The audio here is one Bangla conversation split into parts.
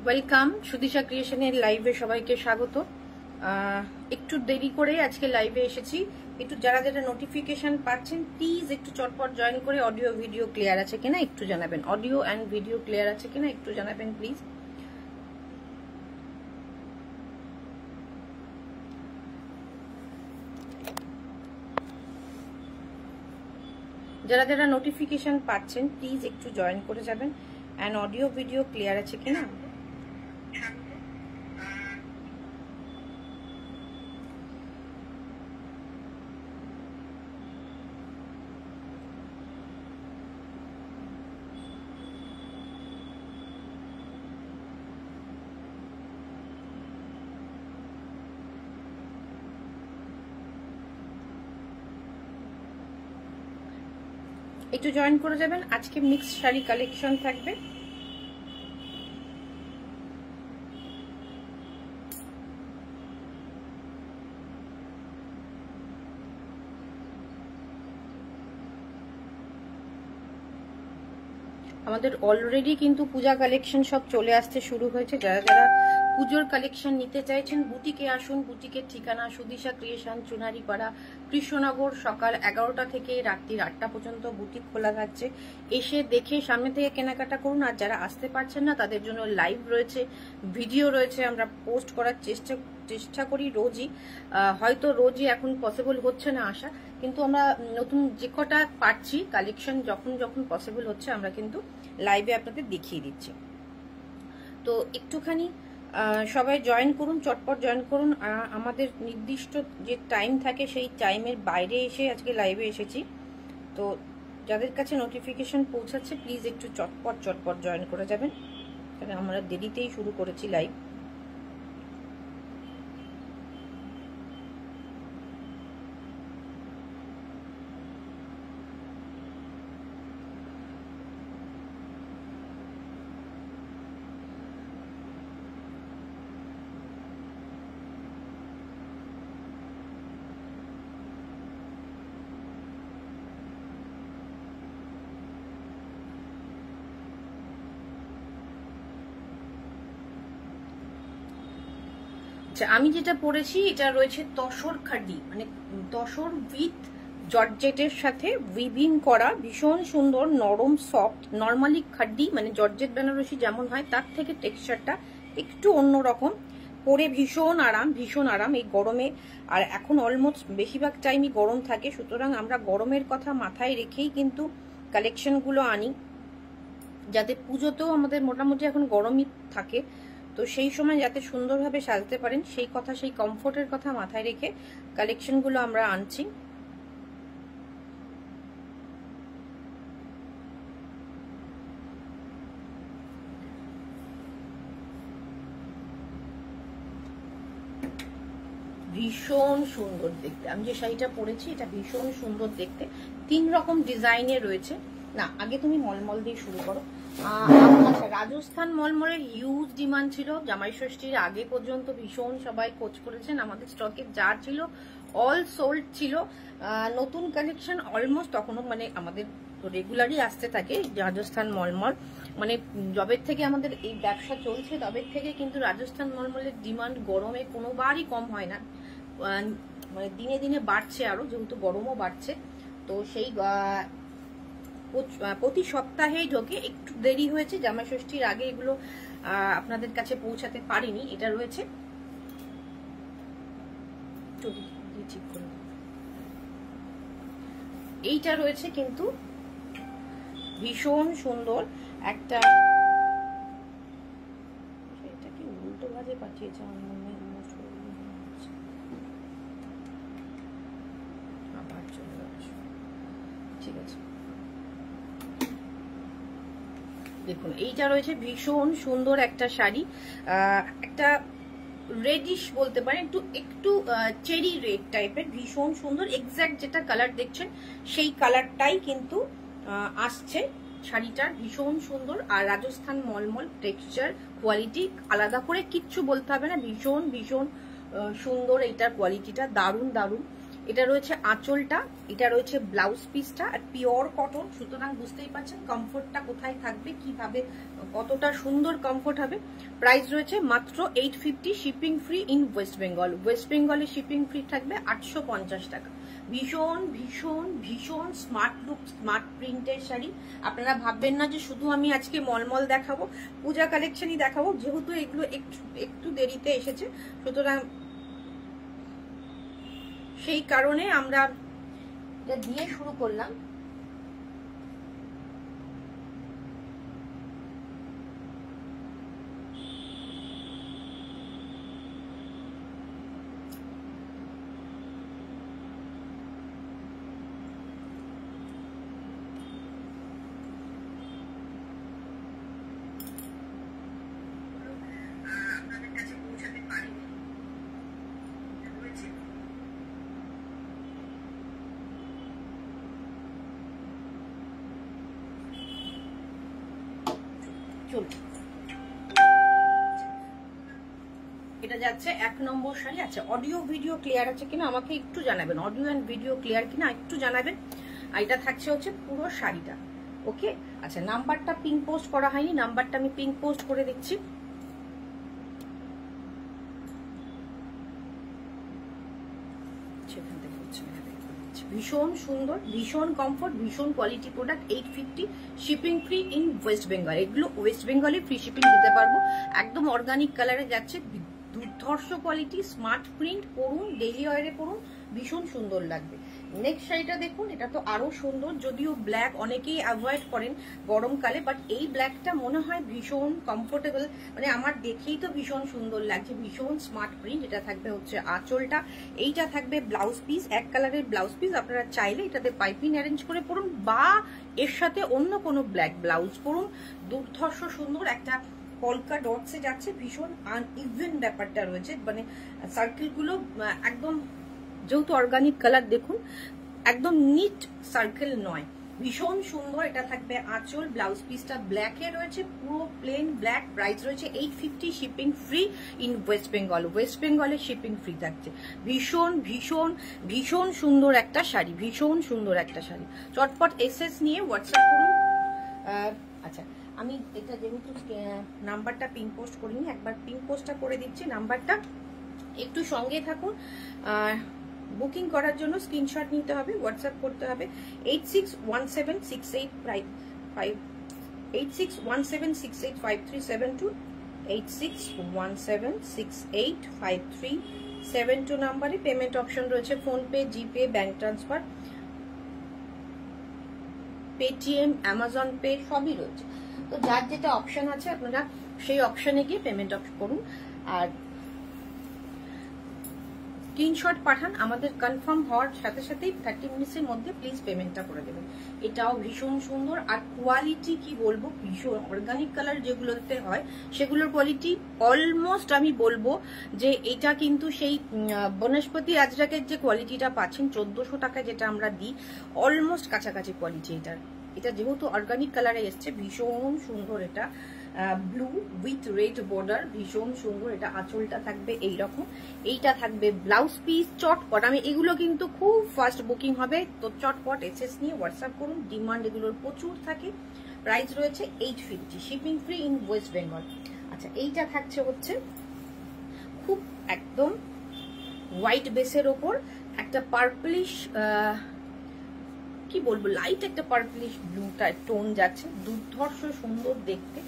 ওয়েলকাম সুদিশা ক্রিয়েশনের লাইভে সবাইকে স্বাগত। একটু দেরি করে আজকে লাইভে এসেছি। একটু যারা যারা নোটিফিকেশন পাচ্ছেন প্লিজ একটু চটপট জয়েন করে অডিও ভিডিও ক্লিয়ার আছে কিনা একটু জানাবেন। অডিও অ্যান্ড ভিডিও ক্লিয়ার আছে কিনা একটু জানাবেন প্লিজ। যারা যারা নোটিফিকেশন পাচ্ছেন প্লিজ একটু জয়েন করে যাবেন। অ্যান্ড অডিও ভিডিও ক্লিয়ার আছে কিনা। একটু জয়েন করে যাবেন। আজকে মিক্স শাড়ি কালেকশন থাকবে। আমাদের অলরেডি কিন্তু পূজা কালেকশন সব চলে আসতে শুরু হয়েছে। যারা যারা পুজোর কালেকশন নিতে চাইছেন বুটিকে আসুন। বুটিকের ঠিকানা সুদিশা ক্রিয়েশন, চুনারিপাড়া, কৃষ্ণনগর। সকাল 11টা থেকে রাত্রি 8টা পর্যন্ত বুটিক খোলা থাকছে। এসে দেখে সামনে থেকে কেনাকাটা করুন। আর যারা আসতে পারছেন না তাদের জন্য লাইভ রয়েছে, ভিডিও রয়েছে। আমরা পোস্ট করার চেষ্টা করি রোজই। হয়তো রোজই এখন পসিবল হচ্ছে না আসা, কিন্তু আমরা নতুন যে কটা পাচ্ছি কালেকশন যখন যখন পসিবল হচ্ছে আমরা কিন্তু লাইভে আপনাদের দেখিয়ে দিচ্ছি। তো একটুখানি সবাই জয়েন করুন, চটপট জয়েন করুন। আমাদের নির্দিষ্ট যে টাইম থাকে সেই টাইমের বাইরে এসে আজকে লাইভে এসেছি। তো যাদের কাছে নোটিফিকেশন পৌঁছাচ্ছে প্লিজ একটু চটপট জয়েন করে যাবেন, কারণ আমরা দেরিতেই শুরু করেছি লাইভ। আমি যেটা পরেছি এটা রয়েছে তসর খাডি, মানে তসর উইথ জর্জেটের সাথে উইভিং করা, ভীষণ সুন্দর নরম সফট। নর্মালি খাড্ডি মানে জর্জেট বেনারসি যেমন হয় তার থেকে টেক্সচারটা একটু অন্যরকম। পরে ভীষণ আরাম এই গরমে। আর এখন অলমোস্ট বেশিরভাগ টাইমই গরম থাকে, সুতরাং আমরা গরমের কথা মাথায় রেখেই কিন্তু কালেকশনগুলো আনি, যাতে পুজোতেও আমাদের মোটামুটি এখন গরমই থাকে। তো সেই সময় যাতে সুন্দরভাবে সাজতে পারেন সেই কথা, সেই কমফোর্টের কথা মাথায় রেখে কালেকশনগুলো আমরা আনছি। ভীষণ সুন্দর দেখতে। আমি যে শাড়িটা পরেছি এটা ভীষণ সুন্দর দেখতে। 3 রকম ডিজাইনে রয়েছে। না, আগে তুমি মলমল দিয়ে শুরু করো। আচ্ছা, রাজস্থান মলমলের হিউজ ডিমান্ড ছিল জামাই ষষ্ঠীর আগে পর্যন্ত। ভীষণ সবাই খোঁজ করেছেন। আমাদের স্টকে যা ছিল অল সোল্ড ছিল। নতুন কালেকশন অলমোস্ট তখনও মানে আমাদের রেগুলারই আসতে থাকে রাজস্থান মলমল। মানে যবের থেকে আমাদের এই ব্যবসা চলছে তবের থেকে কিন্তু রাজস্থান মলমলের ডিমান্ড গরমে কোনোবারই কম হয় না, মানে দিনে দিনে বাড়ছে আরো, যেহেতু গরমও বাড়ছে। তো সেই প্রতি সপ্তাহেই ঢোকে। একটু দেরি হয়েছে, জামাই ষষ্ঠীর আগে এগুলো আপনাদের কাছে পৌঁছাতে পারিনি। এটা রয়েছে, এইটা রয়েছে কিন্তু ভীষণ সুন্দর একটা। এটা কি উল্টো ভাজে পাঠিয়েছে আমার মনে হয়। আবার চলে যাচ্ছে, ঠিক আছে। দেখুন এইটা রয়েছে ভীষণ সুন্দর একটা শাড়ি, একটা রেডিশ বলতে পারেন, একটু চেরি রেড টাইপের, ভীষণ সুন্দর। এক্স্যাক্ট যেটা কালার দেখছেন সেই কালারটাই কিন্তু আসছে শাড়িটার। ভীষণ সুন্দর। আর রাজস্থান মলমল টেক্সচার, কোয়ালিটি আলাদা করে কিচ্ছু বলতে হবে না। ভীষণ সুন্দর এইটার কোয়ালিটিটা, দারুণ। এটা রয়েছে আঁচলটা, এটা রয়েছে ব্লাউজ পিসটা, আর পিওর কটন, সুতরাং বুঝতেই পারছেন কমফোর্টটা কোথায় থাকবে, কিভাবে কতটা সুন্দর কমফোর্ট হবে। প্রাইস রয়েছে মাত্র 850, shipping free in West Bengal. West বেঙ্গলে শিপিং ফ্রি থাকবে 850 টাকা। ভীষণ ভীষণ ভীষণ স্মার্ট লুক, স্মার্ট প্রিন্টের শাড়ি। আপনারা ভাববেন না যে শুধু আমি আজকে মলমল দেখাবো, পূজা কালেকশনই দেখাবো, যেহেতু এগুলো একটু দেরিতে এসেছে, সুতরাং সেই কারণে আমরা এটা দিয়ে শুরু করলাম। এটা যাচ্ছে 1 নম্বর শাড়ি। আচ্ছা, অডিও ভিডিও ক্লিয়ার আছে কিনা আমাকে একটু জানাবেন, অডিও এন্ড ভিডিও ক্লিয়ার কিনা একটু জানাবেন। আর এটা থাকছে হচ্ছে পুরো শাড়িটা। ওকে, আচ্ছা, নাম্বারটা পিন পোস্ট করা হয়নি, নাম্বারটা আমি পিন পোস্ট করে দিচ্ছি। ভীষণ সুন্দর, ভীষণ কমফোর্ট, ভীষণ quality product. 850, shipping free in West Bengal. এগুলো ওয়েস্ট বেঙ্গলে ফ্রি শিপিং দিতে পারবো। একদম অর্গানিক কালারে যাচ্ছে, দুর্ধর্ষ কোয়ালিটি, স্মার্ট প্রিন্ট। পরুন, ডেইলি ওয়ারে পরুন, ভীষণ সুন্দর লাগবে। নেক্সট শাড়িটা দেখুন, এটা তো আরো সুন্দর, যদিও ব্ল্যাক অনেকেই অ্যাভয়েড করেন গরমকালে, বাট এই ব্ল্যাকটা মনে হয় ভীষণ কমফোর্টেবল, মানে আমার দেখেই তো ভীষণ সুন্দর লাগছে। ভীষণ স্মার্ট প্রিন্ট। এটা থাকবে হচ্ছে আঁচলটা, এইটা থাকবে ব্লাউজ পিস, এক কালারের ব্লাউজ পিস। আপনারা চাইলে এটাতে পাইপিং অ্যারেঞ্জ করে পরুন, বা এর সাথে অন্য কোনো ব্ল্যাক ব্লাউজ পরুন। দুর্ধর্ষ সুন্দর একটা কলকা ডটসে যাচ্ছে, ভীষণ আনইভেন ব্যাপারটা রয়েছে, মানে সার্কেল গুলো একদম, যেহেতু অর্গানিক কালার দেখুন, একদম নিট সার্কেল নয়, ভীষণ সুন্দর। এটা থাকবে আঁচল, ব্লাউজ পিসটা ব্ল্যাকে রয়েছে, পুরো প্লেন ব্ল্যাক। প্রাইস রয়েছে 850, shipping free in West Bengal. West বেঙ্গলে শিপিং ফ্রি থাকছে। ভীষণ ভীষণ ভীষণ সুন্দর একটা শাড়ি, ভীষণ সুন্দর একটা শাড়ি। চটপট এসএস নিয়ে হোয়াটসঅ্যাপ করুন। আচ্ছা, আমি এটা যেহেতু নাম্বারটা পিন পোস্ট করিনি, একবার পিন পোস্টটা করে দিচ্ছি নাম্বারটা, একটু সঙ্গে থাকুন। বুকিং করার জন্য স্ক্রিনশট নিতে হবে, হোয়াটসঅ্যাপ করতে হবে 8617685372, 8617685372 নাম্বারে। পেমেন্ট অপশন রয়েছে PhonePe, GPay, bank transfer, Paytm, Amazon Pay সবই রয়েছে। তো যার যেটা অপশন আছে আপনারা সেই অপশনে গিয়ে পেমেন্ট করুন। আর স্ক্রিনশট পাঠান, আমাদের কনফার্ম হওয়ার সাথে সাথেই 30 মিনিটসের মধ্যে প্লিজ পেমেন্টটা করে দেবেন। এটাও ভীষণ সুন্দর, আর কোয়ালিটি কি বলবো, ভীষণ অর্গানিক কালার যেগুলোতে হয় সেগুলোর কোয়ালিটি অলমোস্ট আমি বলবো যে এটা কিন্তু সেই বনস্পতি আজরাকের যে কোয়ালিটিটা পাচ্ছেন 1400 টাকায় যেটা আমরা দিই, অলমোস্ট কাছাকাছি কোয়ালিটি এটার। এটা যেহেতু অর্গানিক কালারে এসছে, ভীষণ সুন্দর। এটা ব্লু উইথ রেড বর্ডার, ভীষণ সুন্দর। এটা আঁচলটা থাকবে এইরকম, এইটা থাকবে ব্লাউজ পিস। চটপট, আমি এগুলো কিন্তু খুব ফাস্ট বুকিং হবে, তো চটপট এসএস নিয়ে হোয়াটসঅ্যাপ করুন। ডিমান্ড এগুলোর প্রচুর থাকে। প্রাইস রয়েছে 850, shipping free in West Bengal. আচ্ছা, এইটা থাকছে হচ্ছে খুব একদম হোয়াইট বেসের ওপর একটা পার্পলিশ, কি বলবো, লাইট একটা পার্পলিশ ব্লু টোন যাচ্ছে, দুর্ধর্ষ সুন্দর দেখতে,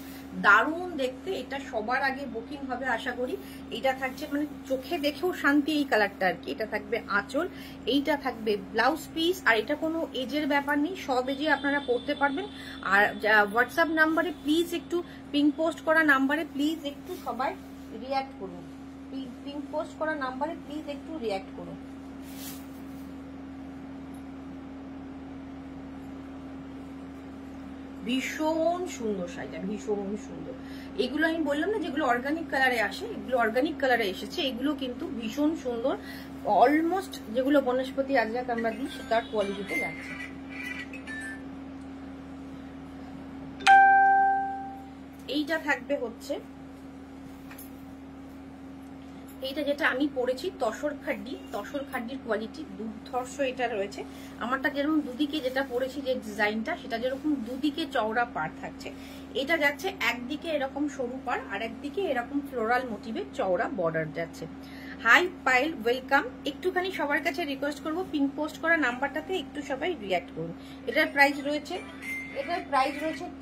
দারুণ দেখতে। এটা সবার আগে বুকিং হবে আশা করি। এটা থাকছে মানে চোখে দেখেও শান্তি এই কালারটা আর কি। এটা থাকবে আঁচল, এইটা থাকবে ব্লাউজ পিস। আর এটা কোনো এজের ব্যাপার নেই, সব এজে আপনারা পড়তে পারবেন। আর হোয়াটসঅ্যাপ নাম্বারে প্লিজ একটু, পিং পোস্ট করা নাম্বারে প্লিজ একটু সবাই রিয়াক্ট করুন। পিং পোস্ট করা নাম্বারে প্লিজ একটু রিয়াক্ট করুন। ভীষণ সুন্দর শাড়িটা, ভীষণ সুন্দর। এগুলো আমি বললাম না যেগুলো অর্গানিক কালারে আসে, এগুলো অর্গানিক কালারে এসেছে। এগুলো কিন্তু ভীষণ সুন্দর, অলমোস্ট যেগুলো বনস্পতি আজরাক আমরা দিই তার কোয়ালিটিতে যাচ্ছে। এইটা থাকবে হচ্ছে এইটা যেটা আমি পরেছি তসর খাড্ডির কোয়ালিটি দুর্ধর্ষ এটা রয়েছে। আমারটা যেরকম দুদিকে যেটা পরেছি যে ডিজাইনটা, সেটা যেরকম দুদিকে চওড়া পাড় থাকছে, এটা যাচ্ছে একদিকে এরকম সরু পাড় আর একদিকে এরকম ফ্লোরাল মোটিভের চওড়া বর্ডার যাচ্ছে। Hi Payel, welcome. একটুখানি সবার কাছে রিকোয়েস্ট করবো, পিন পোস্ট করা নাম্বারটাতে একটু সবাই রিয়াক্ট করুন। এটার প্রাইস রয়েছে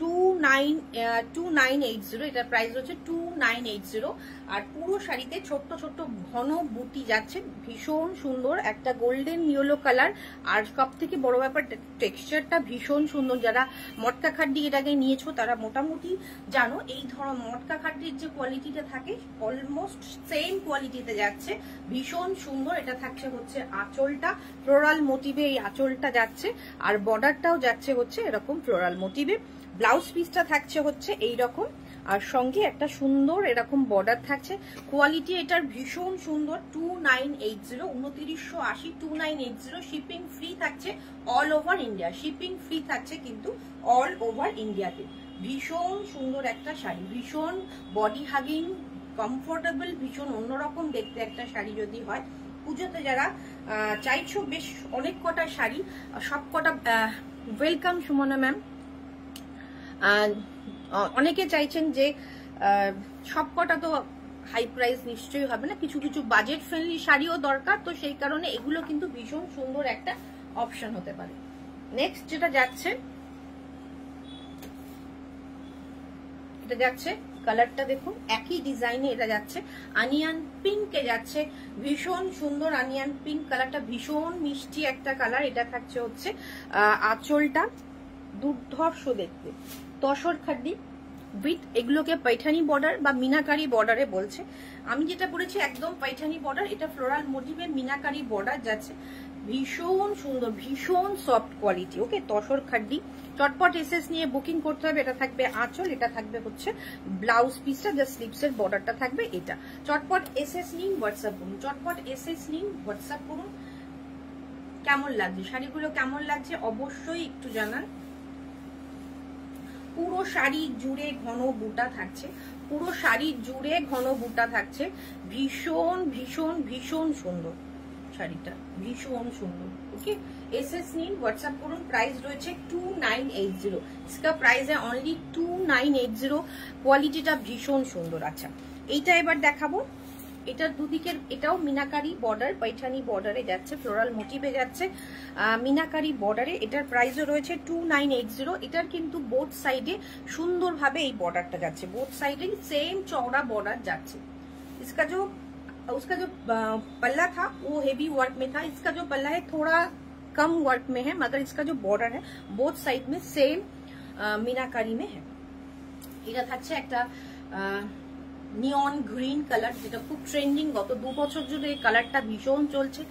2980। এটার প্রাইস রয়েছে 2980। আর পুরো শাড়িতে ছোট্ট ছোট্ট ঘন বুটি যাচ্ছে, ভীষণ সুন্দর একটা গোল্ডেন ইয়েলো কালার। আর সব থেকে বড় ব্যাপার টেক্সচারটা ভীষণ সুন্দর। যারা মটকা খাড্ডি এর আগে নিয়েছো তারা মোটামুটি জানো এই ধরনের মটকা খাড্ডির যে কোয়ালিটিটা থাকে অলমোস্ট সেম কোয়ালিটিতে যাচ্ছে, ভীষণ সুন্দর। এটা থাকছে হচ্ছে আঁচলটা ফ্লোরাল মোটিভে, এই আঁচলটা যাচ্ছে আর বর্ডারটাও যাচ্ছে হচ্ছে এরকম ফ্লোরাল মোটিভে। ব্লাউজ পিসটা থাকছে হচ্ছে এইরকম, আর সঙ্গে একটা সুন্দর এরকম বর্ডার থাকছে। কোয়ালিটি এটার ভীষণ সুন্দর। 2980, 2980, 2980। শিপিং ফ্রি থাকছে all over India, shipping free থাকছে কিন্তু অল ওভার ইন্ডিয়াতে। ভীষণ সুন্দর একটা শাড়ি, ভীষণ বডি হাগিং, কমফোর্টেবল, ভীষণ অন্যরকম দেখতে একটা শাড়ি যদি হয়। পুজোতে যারা চাইছো বেশ অনেক কটা শাড়ি, সব কটা ওয়েলকাম সুমনা ম্যাম। অনেকে চাইছেন যে সব কটা তো হাই প্রাইস নিশ্চয়ই হবে না, কিছু কিছু বাজেট ফ্রেন্ডলি শাড়িও দরকার, তো সেই কারণে এগুলো কিন্তু ভীষণ সুন্দর একটা অপশন হতে পারে। নেক্সট যেটা যাচ্ছে, এটা যাচ্ছে কালারটা দেখুন একই ডিজাইনে, এটা যাচ্ছে আনিয়ান পিঙ্কে যাচ্ছে, ভীষণ সুন্দর আনিয়ান পিঙ্ক কালারটা, ভীষণ মিষ্টি একটা কালার। এটা থাকছে হচ্ছে আঁচলটা দুর্ধর্ষ দেখতে, তসর খাড্ডি উইথ এগুলোকে पैठानी বর্ডার বা মিনাকারি বর্ডারে বলছে। আমি যেটা পরেছি একদম पैठानी বর্ডার, এটা ফ্লোরাল মোটিভে মিনাকারি বর্ডার যাচ্ছে, ভীষণ সুন্দর, ভীষণ সফট কোয়ালিটি। ওকে, তসর খাড্ডি। চটপট এসএস নিয়ে বুকিং করতে হবে। এটা থাকবে আঁচল, এটা থাকবে হচ্ছে ব্লাউজ পিসটা, যা স্লিপসের বর্ডারটা থাকবে এটা। চটপট এসএস নিন, হোয়াটসঅ্যাপ করুন, চটপট এসএস নিন, হোয়াটসঅ্যাপ করুন। কেমন লাগছে শাড়িগুলো, কেমন লাগছে অবশ্যই একটু জানান। পুরো শাড়ি জুড়ে ঘন বুটা থাকছে, পুরো শাড়ি জুড়ে ঘন বুটা থাকছে, ভীষণ ভীষণ ভীষণ সুন্দর শাড়িটা, ভীষণ সুন্দর। ओके, एसएस नीन, व्हाट्सएप करूँ। प्राइस रही 2980, इसका प्राइस है ओनली 2980। क्वालिटीटा भीषण सुंदर। अच्छा, এইটা এবার দেখাবো। এটার দুদিকের এটাও মিনাকারি বর্ডার, पैठानी বর্ডারে যাচ্ছে, ফ্লোরাল মোটিভে যাচ্ছে, মিনাকারি বর্ডারে। এটার প্রাইসও রয়েছে 2980। এটার কিন্তু বোথ সাইডে সুন্দরভাবে এই বর্ডারটা যাচ্ছে, বোথ সাইডে সেম চওড়া বর্ডার যাচ্ছে। इसका जो पल्ला था वो हेवी वर्क में था, इसका जो पल्ला है थोड़ा कम वर्क में है, मगर इसका जो बॉर्डर है बोथ साइड में सेम मीनाकारी में है। এটা থাকছে একটা নিয়ন গ্রিন কালার, যেটা খুব ট্রেন্ডিং, গত 2 বছর ধরে এই কালারটা ভীষণ চলছে।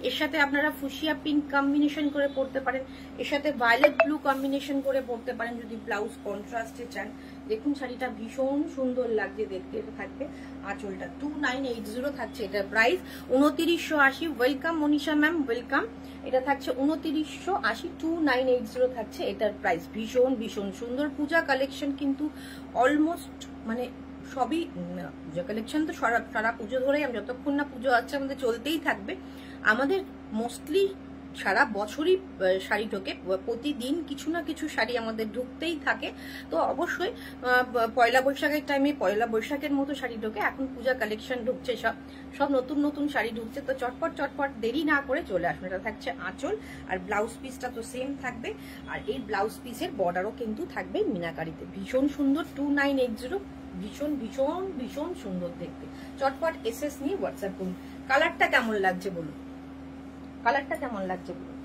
এর সাথে আপনারা ফুশিয়া পিঙ্ক কম্বিনেশন করে পড়তে পারেন, এর সাথে ভায়োলেট ব্লু কম্বিনেশন করে পড়তে পারেন যদি ব্লাউজ কন্ট্রাস্টে চান। দেখুন শাড়িটা ভীষণ সুন্দর লাগছে দেখতে। এটা থাকবে আঁচলটা, 2980 থাকছে এটার price. 2980। Welcome Manisha ma'am, welcome. এটা থাকছে 2980, 2980 থাকছে এটার প্রাইস। ভীষণ ভীষণ সুন্দর পূজা কালেকশন, কিন্তু অলমোস্ট মানে সবই পূজা কালেকশন তো সারা পুজো ধরেই, যতক্ষণ না পুজো আছে আমাদের চলতেই থাকবে। আমাদের মোস্টলি সারা বছরই শাড়ি ঢোকে, প্রতিদিন কিছু না কিছু শাড়ি আমাদের ঢুকতেই থাকে। তো অবশ্যই পয়লা বৈশাখের টাইমে পয়লা বৈশাখের মতো শাড়ি ঢোকে, এখন পূজা কালেকশন ঢুকছে, সব নতুন নতুন শাড়ি ঢুকছে। তো চটপট চটপট দেরি না করে চলে আসুন। এটা থাকছে আঁচল, আর ব্লাউজ পিসটা তো সেম থাকবে, আর এই ব্লাউজ পিসের বর্ডারও কিন্তু থাকবে মিনাকারিতে। ভীষণ সুন্দর, 2980, ভীষণ ভীষণ ভীষণ সুন্দর দেখতে। চটপট এসএস নিয়ে হোয়াটসঅ্যাপ করুন। কালারটা কেমন লাগছে বলুন, কালারটা কেমন লাগছে বলুন।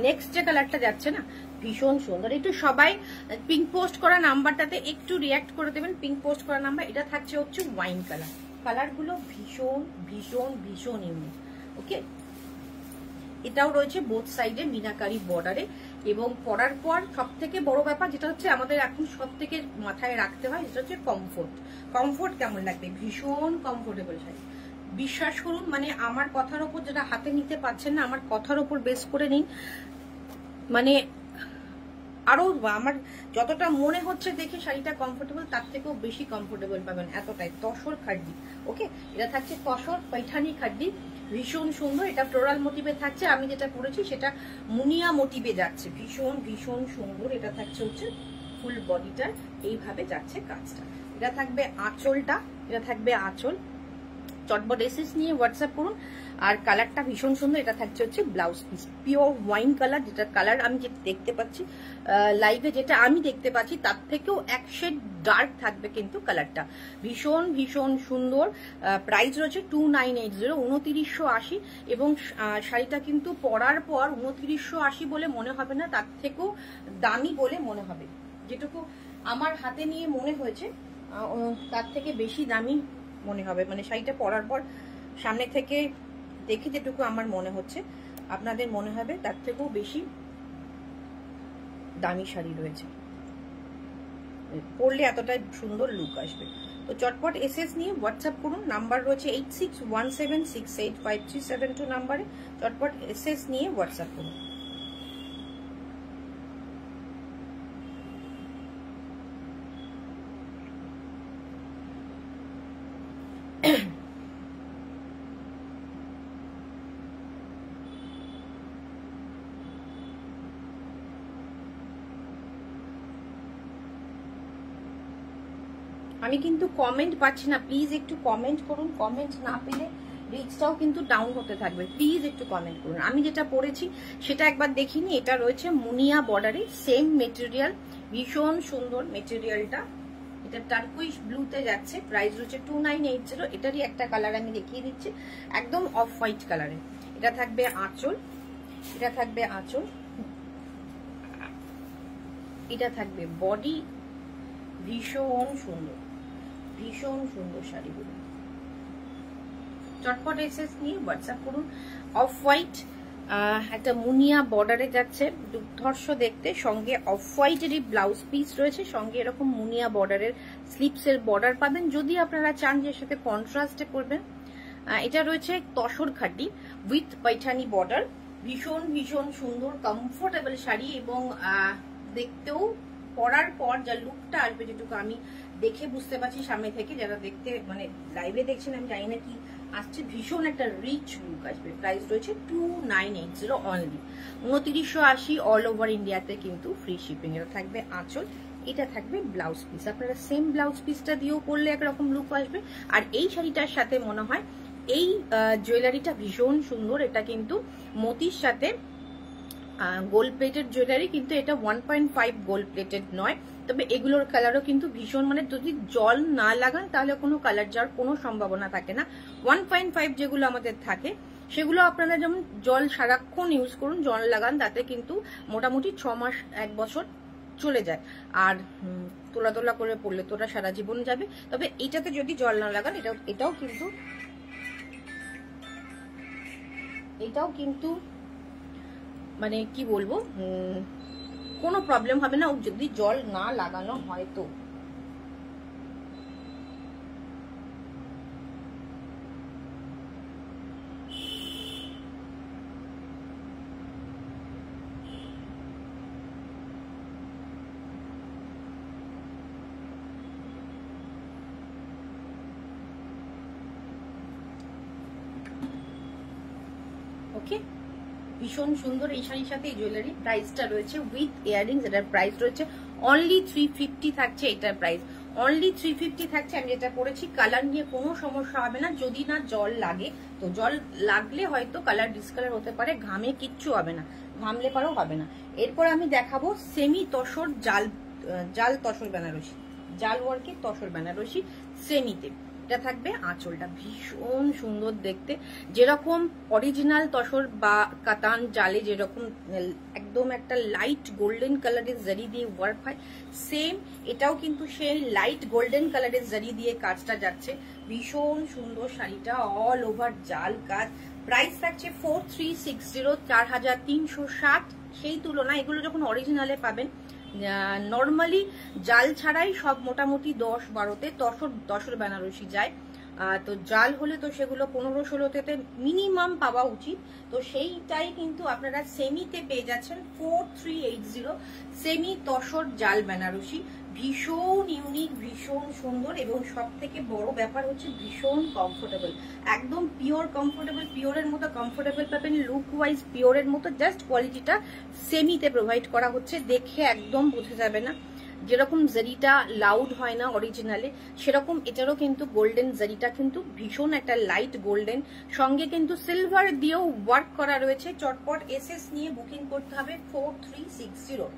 নেক্সট যে কালারটা যাচ্ছে না, ভীষণ সুন্দর। একটু সবাই পিঙ্ক পোস্ট করা নাম্বারটাতে একটু রিয়াক্ট করে দেবেন, পিঙ্ক পোস্ট করা নাম্বার। এটা থাকছে হচ্ছে ওয়াইন কালার, কালারগুলো ভীষণ ভীষণ ভীষণ ইউনিক। ওকে, এটাও রয়েছে বোথ সাইডে মিনাকারি বর্ডারে। এবং পরার পর সব থেকে বড় ব্যাপার যেটা হচ্ছে আমাদের এখন সব থেকে মাথায় রাখতে হয়, যেটা হচ্ছে কমফোর্ট। কমফোর্ট কেমন লাগবে? ভীষণ কমফোর্টেবল শাড়ি। বিশ্বাস করুন, মানে আমার কথার ওপর, যেটা হাতে নিতে পারছেন না, আমার কথার ওপর বেস করে নিন, মানে আরো আমার যতটা মনে হচ্ছে দেখে শাড়িটা কমফোর্টেবল, তার থেকেও বেশি কমফোর্টেবল পাবেন, এতটাই। তসর খাড্ডি, ওকে, এটা থাকছে তসর পৈঠানি খাড্ডি, ভীষণ সুন্দর। এটা ফ্লোরাল মোটিভে থাকছে, আমি যেটা পরেছি সেটা মুনিয়া মোটিভে যাচ্ছে, ভীষণ ভীষণ সুন্দর। এটা থাকছে হচ্ছে ফুল বডিটার এইভাবে যাচ্ছে কাজটা। এটা থাকবে আঁচলটা, এটা থাকবে আঁচল। চটবট এসএস নিয়ে হোয়াটসঅ্যাপ করুন। আর কালারটা ভীষণ সুন্দর। এটা থাকছে হচ্ছে blouse piece, pure wine colour, যেটা কালার আমি যেটা দেখতে পাচ্ছি লাইভে, যেটা আমি দেখতে পাচ্ছি তার থেকেও এক শেড ডার্ক থাকবে কিন্তু কালারটা। ভীষণ ভীষণ সুন্দর। প্রাইস রয়েছে 2980, 2980। এবং শাড়িটা কিন্তু পরার পর 2980 বলে মনে হবে না, তার থেকেও দামি বলে মনে হবে। যেটুকু আমার হাতে নিয়ে মনে হয়েছে তার থেকে বেশি দামি মনে হবে, মানে শাড়িটা পরার পর সামনে থেকে দেখে যেটুকু আমার মনে হচ্ছে, আপনাদের মনে হবে তার থেকেও বেশি দামি শাড়ি রয়েছে, পরলে এতটাই সুন্দর লুক আসবে। তো চটপট এসএস নিয়ে হোয়াটসঅ্যাপ করুন। নাম্বার রয়েছে 8617685372 নাম্বারে। চটপট এসএস নিয়ে হোয়াটসঅ্যাপ করুন। আমি কিন্তু কমেন্ট পাচ্ছি না, প্লিজ একটু কমেন্ট করুন। কমেন্ট না পেলে রিচটাও কিন্তু ডাউন হতে থাকবে, প্লিজ একটু কমেন্ট করুন। আমি যেটা পরেছি সেটা একবার দেখিনি। এটা রয়েছে মুনিয়া বর্ডারে, সেম মেটেরিয়াল, ভীষণ সুন্দর মেটেরিয়ালটা। এটা টার্কুইশ ব্লুতে যাচ্ছে, প্রাইস রয়েছে 2980। এটারই একটা কালার আমি দেখিয়ে দিচ্ছি, একদম অফ হোয়াইট কালারে। এটা থাকবে আঁচল, এটা থাকবে আঁচল, এটা থাকবে বডি। ভীষণ সুন্দর, ভীষণ সুন্দর শাড়িগুলো। চটপট এসএস নিয়ে হোয়াটসঅ্যাপ করুন। অফ হোয়াইট, একটা মুনিয়া বর্ডারে যাচ্ছে, দুর্ধর্ষ দেখতে, সঙ্গে অফ হোয়াইটেরই ব্লাউজ পিস রয়েছে, সঙ্গে এরকম মুনিয়া বর্ডারের স্লিপসের বর্ডার পাবেন, যদি আপনারা চান যে সাথে কন্ট্রাস্টে করবেন। এটা রয়েছে তসর খাড্ডি উইথ পৈঠানি বর্ডার। ভীষণ ভীষণ সুন্দর কমফোর্টেবল শাড়ি, এবং দেখতেও পরার পর যা লুকটা আসবে, যেটুকু আমি দেখে বুঝতে পারছি সামনে থেকে, যারা দেখতে মানে লাইভে দেখছেন আমি জানি না কি আসছে, ভীষণ একটা রিচ লুক আসবে। প্রাইস রয়েছে 2980 অনলি, 2980 অল ওভার ইন্ডিয়াতে কিন্তু ফ্রি শিপিং। এটা থাকবে আঁচল, এটা থাকবে ব্লাউজ পিস। আপনারা সেম ব্লাউজ পিসটা দিয়েও করলে একরকম লুক আসবে। আর এই শাড়িটার সাথে মনে হয় এই জুয়েলারিটা ভীষণ সুন্দর। এটা কিন্তু মতির সাথে গোল্ড প্লেটেড জুয়েলারি, কিন্তু এটা 1.5 গোল্ড প্লেটেড নয়। তবে এগুলোর কালারও কিন্তু ভীষণ, মানে যদি জল না লাগান তাহলে কোনো কালার যাওয়ার কোনো সম্ভাবনা থাকে না। 1.5 যেগুলো আমাদের থাকে সেগুলো আপনারা যেমন জল সারাক্ষণ ইউজ করুন, জল লাগান, তাতে কিন্তু মোটামুটি 6 মাস 1 বছর চলে যায়। আর তোলা তোলা করে পড়লে তো ওটা সারা জীবন যাবে। তবে এটাতে যদি জল না লাগান, এটাও কিন্তু মানে কি বলবো, কোনো প্রবলেম হবে না যদি জল না লাগানো হয় তো। ওকে, ভীষণ সুন্দর এই শাড়ির সাথে এই জুয়েলারি। প্রাইসটা রয়েছে উইথ ইয়ারিংস, এটার প্রাইস রয়েছে অনলি 350 থাকছে। এটার প্রাইস অনলি 350 থাকছে। আমি যেটা পরেছি, কালার নিয়ে কোনো সমস্যা হবে না, যদি না জল লাগে। তো জল লাগলে হয়তো কালার ডিসকালার হতে পারে, ঘামে কিচ্ছু হবে না, ঘামলে পরেও হবে না। এরপর আমি দেখাবো সেমি তসর জাল তসর বেনারসি, জাল ওয়ার্কের তসর বেনারসি সেমিতে। এটা থাকবে আঁচলটা, ভীষণ সুন্দর দেখতে, যেরকম অরিজিনাল তসর বা কাতান জালে যেরকম একদম একটা লাইট গোল্ডেন কালারের জারি দিয়ে ওয়ার্ক হয়, সেম এটাও কিন্তু সেই লাইট গোল্ডেন কালারের জারি দিয়ে কাজটা যাচ্ছে। ভীষণ সুন্দর শাড়িটা, অল ওভার জাল কাজ, প্রাইস থাকছে 4360, 4360। সেই তুলনায় এগুলো যখন অরিজিনালে পাবেন, নর্মালি জাল ছাড়াই সব মোটামুটি 10-12তে তসর বেনারসি যায়। তো জাল হলে তো সেগুলো 15-16তে মিনিমাম পাওয়া উচিত। তো সেইটাই কিন্তু আপনারা সেমিতে পেয়ে যাচ্ছেন 4380, সেমি তসর জাল বেনারসি। ভীষণ ইউনিক, ভীষণ সুন্দর, এবং সব থেকে বড় ব্যাপার হচ্ছে ভীষণ কমফোর্টেবল, একদম পিওর কমফোর্টেবল, পিওরের মতো কমফোর্টেবল পাবেন, লুক ওয়াইজ পিওরের মতো। জাস্ট কোয়ালিটিটা সেমিতে প্রোভাইড করা হচ্ছে, দেখে একদম বোঝা যাবে না। যেরকম জারিটা লাউড হয় না অরিজিনালে, সেরকম এটারও কিন্তু গোল্ডেন জারিটা কিন্তু ভীষণ একটা লাইট গোল্ডেন, সঙ্গে কিন্তু সিলভার দিয়েও ওয়ার্ক করা রয়েছে। চটপট এসএস নিয়ে বুকিং করতে হবে 4360।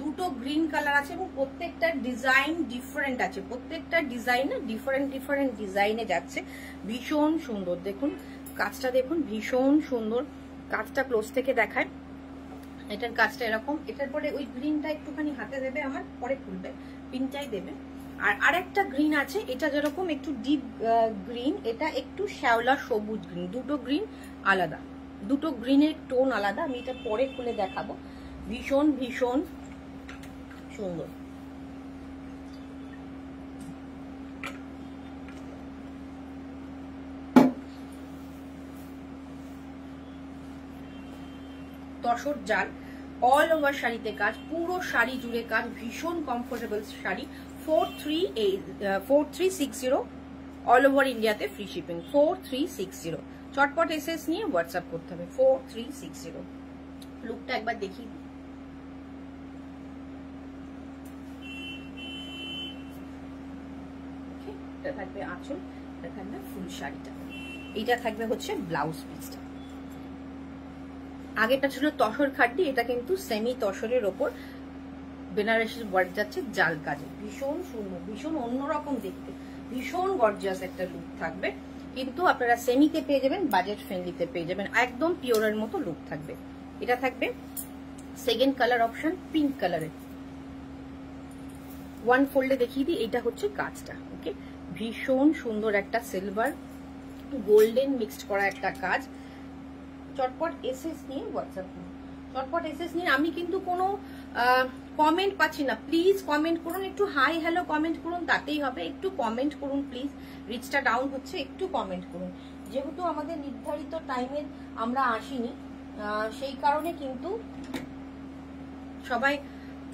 দুটো গ্রিন কালার আছে এবং প্রত্যেকটা ডিজাইন ডিফারেন্ট আছে, প্রত্যেকটা ডিজাইন ডিফারেন্ট ডিজাইনে যাচ্ছে। ভীষণ সুন্দর, দেখুন কাজটা, দেখুন ভীষণ সুন্দর কাজটা। ক্লোজ থেকে দেখায়, এটার কাজটা এরকম। এটার পরে ওই গ্রিনটা একটুখানি হাতে দেবে আমার, পরে খুলবে, পিনটাই দেবে। আর আরেকটা গ্রিন আছে, এটা যেরকম একটু ডিপ গ্রিন, এটা একটু শ্যাওলা সবুজ গ্রিন, দুটো গ্রিন আলাদা, দুটো গ্রিনের টোন আলাদা। আমি এটা পরে খুলে দেখাবো। ভীষণ ভীষণ সুন্দর। তসর জাল, অল ওভার শাড়িতে কাজ, পুরো শাড়ি জুড়ে কাজ, ভীষণ কমফোর্টেবল শাড়ি। 4360, অল ওভার ইন্ডিয়াতে ফ্রি শিপিং। 4360, চটপট এসএস নিয়ে হোয়াটসঅ্যাপ করতে হবে। 4360। লুকটা একবার দেখি, এটা থাকবে আঁচল, এটা থাকবে ফুল শাড়িটা, এইটা থাকবে হচ্ছে ব্লাউজ পিসটা। আগেটা ছিল তসর খাড্ডি, এটা কিন্তু সেমি তসরের ওপর বেনারসির ওয়ার্ক যাচ্ছে জাল কাজে। ভীষণ সুন্দর, ভীষণ অন্যরকম দেখতে, ভীষণ গর্জিয়াস একটা লুক থাকবে। কিন্তু আপনারা সেমিতে পেয়ে যাবেন, বাজেট ফ্রেন্ডলিতে পেয়ে যাবেন, একদম পিওরের মতো লুক থাকবে। এটা থাকবে সেকেন্ড কালার অপশন, পিঙ্ক কালারের। ওয়ান ফোল্ডে দেখিয়ে দিই, এটা হচ্ছে কাজটা। ওকে, ভীষণ সুন্দর একটা সিলভার গোল্ডেন মিক্সড করা একটা কাজ। চটপট এসএস নিয়ে হোয়াটসঅ্যাপ করুন, চটপট এসএস নিয়ে। আমি কিন্তু কোনো কমেন্ট পাচ্ছি না, প্লিজ কমেন্ট করুন, একটু হাই হ্যালো কমেন্ট করুন, তাতেই হবে। একটু কমেন্ট করুন প্লিজ, রিচটা ডাউন হচ্ছে, একটু কমেন্ট করুন। যেহেতু আমাদের নির্ধারিত টাইমের আমরা আসিনি, সেই কারণে কিন্তু সবাই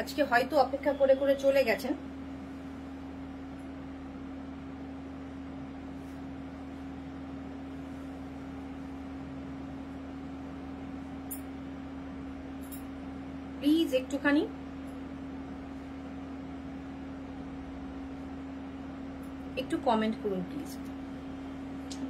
আজকে হয়তো অপেক্ষা করে করে চলে গেছেন। প্লিজ একটুখানি একটু কমেন্ট করুন প্লিজ,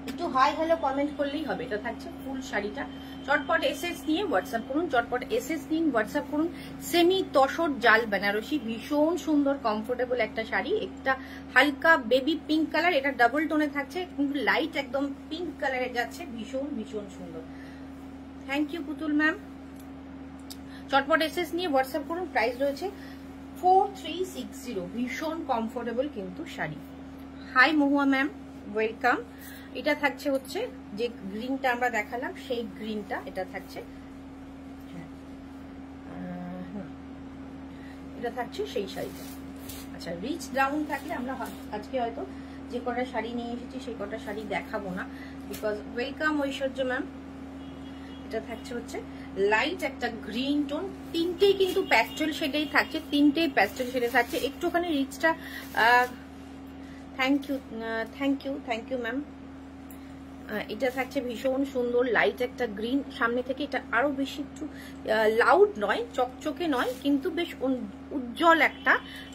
একটু হাই হ্যালো কমেন্ট করলেই হবে। এটা থাকছে ফুল শাড়িটা। চটপট এসএস নিয়ে হোয়াটসঅ্যাপ করুন, চটপট এসএস নিন, হোয়াটসঅ্যাপ করুন। সেমি তসর জাল বেনারসি, ভীষণ সুন্দর কমফোর্টেবল একটা শাড়ি। একটা হালকা বেবি পিঙ্ক কালার, এটা ডাবল টোনে থাকছে, কিন্তু লাইট একদম পিঙ্ক কালারে যাচ্ছে, ভীষণ ভীষণ সুন্দর। থ্যাংক ইউ পুতুল ম্যাম। চটপট এসএস নিয়ে হোয়াটসঅ্যাপ করুন। প্রাইস রয়েছে 4360, ভীষণ কমফোর্টেবল কিন্তু শাড়ি। হাই মহুয়া ম্যাম, ওয়েলকাম। এটা থাকছে হচ্ছে যে গ্রিনটা আমরা দেখালাম, সেই গ্রিনটা এটা থাকছে। হ্যাঁ, এটা থাকছে সেই শাড়িটা। আচ্ছা, রিচ ডাউন থাকলে আমরা আজকে হয়তো যে কটা শাড়ি নিয়ে এসেছি সেই কটা শাড়ি দেখাবো না, বিকজ ওয়েলকাম ঐশ্বর্য ম্যাম। এটা থাকছে হচ্ছে লাইট একটা গ্রিন টোন, তিনটেই কিন্তু প্যাস্টেল শেডেই থাকছে, তিনটেই প্যাস্টেল শেডে থাকছে। একটুখানি রিচটা, থ্যাংক ইউ ম্যাম। এটা থাকছে ভীষণ সুন্দর লাইট একটা গ্রিন, সামনে থেকে এটা আরো বেশি একটু লাউড নয়, চকচকে নয়, কিন্তু বেশ উজ্জ্বল একটা